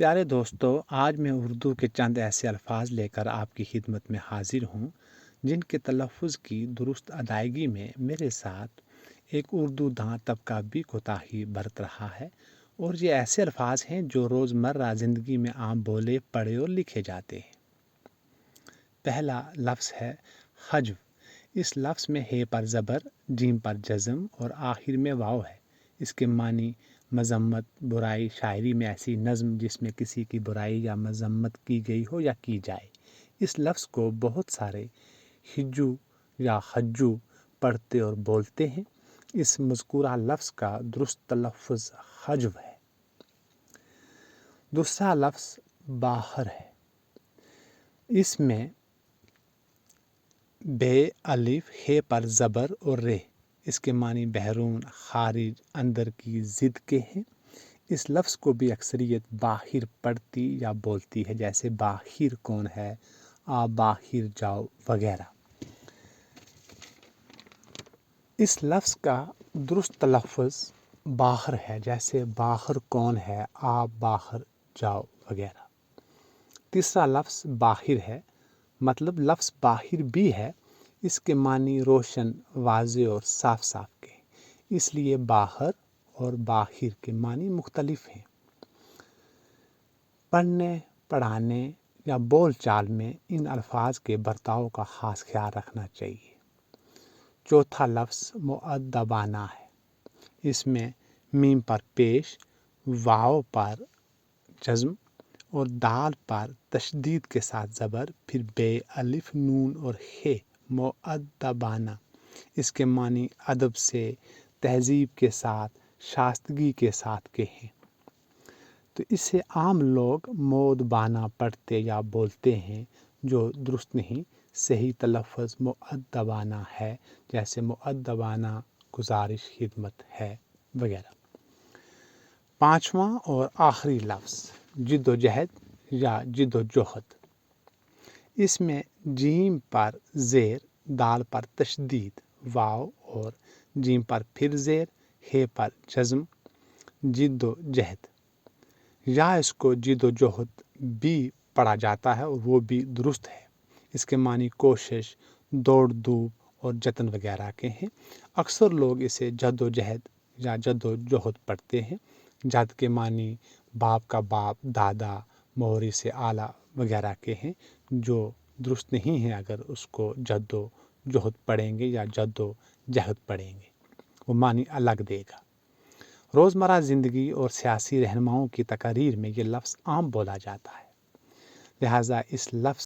پیارے دوستو، آج میں اردو کے چند ایسے الفاظ لے کر آپ کی خدمت میں حاضر ہوں جن کے تلفظ کی درست ادائیگی میں میرے ساتھ ایک اردو داں طبقہ بھی کوتاہی برت رہا ہے، اور یہ ایسے الفاظ ہیں جو روزمرہ زندگی میں عام بولے پڑھے اور لکھے جاتے ہیں۔ پہلا لفظ ہے حجو۔ اس لفظ میں ہے پر زبر، جیم پر جزم اور آخر میں واو ہے۔ اس کے معنی مذمت، برائی، شاعری میں ایسی نظم جس میں کسی کی برائی یا مذمت کی گئی ہو یا کی جائے۔ اس لفظ کو بہت سارے حجو یا حجو پڑھتے اور بولتے ہیں۔ اس مذکورہ لفظ کا درست تلفظ حجو ہے۔ دوسرا لفظ باہر ہے۔ اس میں بے، الف، ہے پر زبر اور رے۔ اس کے معنی بیرون، خارج، اندر کی ضد کے ہیں۔ اس لفظ کو بھی اکثریت باہر پڑھتی یا بولتی ہے، جیسے باہر کون ہے، آپ باہر جاؤ وغیرہ۔ اس لفظ کا درست تلفظ باہر ہے، جیسے باہر کون ہے، آپ باہر جاؤ وغیرہ۔ تیسرا لفظ باہر ہے، مطلب لفظ باہر بھی ہے، اس کے معنی روشن، واضح اور صاف صاف کے ہیں، اس لیے باہر اور باہر کے معنی مختلف ہیں۔ پڑھنے، پڑھانے یا بول چال میں ان الفاظ کے برتاؤ کا خاص خیال رکھنا چاہیے۔ چوتھا لفظ مؤدبانہ ہے۔ اس میں میم پر پیش، واو پر جزم اور دال پر تشدید کے ساتھ زبر، پھر بے، الف، نون اور ہے، مؤدبانہ۔ اس کے معنی ادب سے، تہذیب کے ساتھ، شائستگی کے ساتھ کے ہیں۔ تو اسے عام لوگ مؤدبانہ پڑھتے یا بولتے ہیں، جو درست نہیں۔ صحیح تلفظ مؤدبانہ ہے، جیسے مؤدبانہ گزارش، خدمت ہے وغیرہ۔ پانچواں اور آخری لفظ جد و جہد یا جد و جہد۔ اس میں جیم پر زیر، دال پر تشدید، واو اور جیم پر پھر زیر، ہے پر جزم، جد و جہد، یا اس کو جد و جہد بھی پڑھا جاتا ہے اور وہ بھی درست ہے۔ اس کے معنی کوشش، دوڑ دھوپ اور جتن وغیرہ کے ہیں۔ اکثر لوگ اسے جد و جہد یا جد و جہد پڑھتے ہیں۔ جد کے معنی باپ کا باپ، دادا، موری سے اعلیٰ وغیرہ کے ہیں، جو درست نہیں ہے اگر اس کو جد و جہد پڑھیں گے یا جد و جہد پڑھیں گے، وہ معنی الگ دے گا۔ روزمرہ زندگی اور سیاسی رہنماؤں کی تقاریر میں یہ لفظ عام بولا جاتا ہے، لہٰذا اس لفظ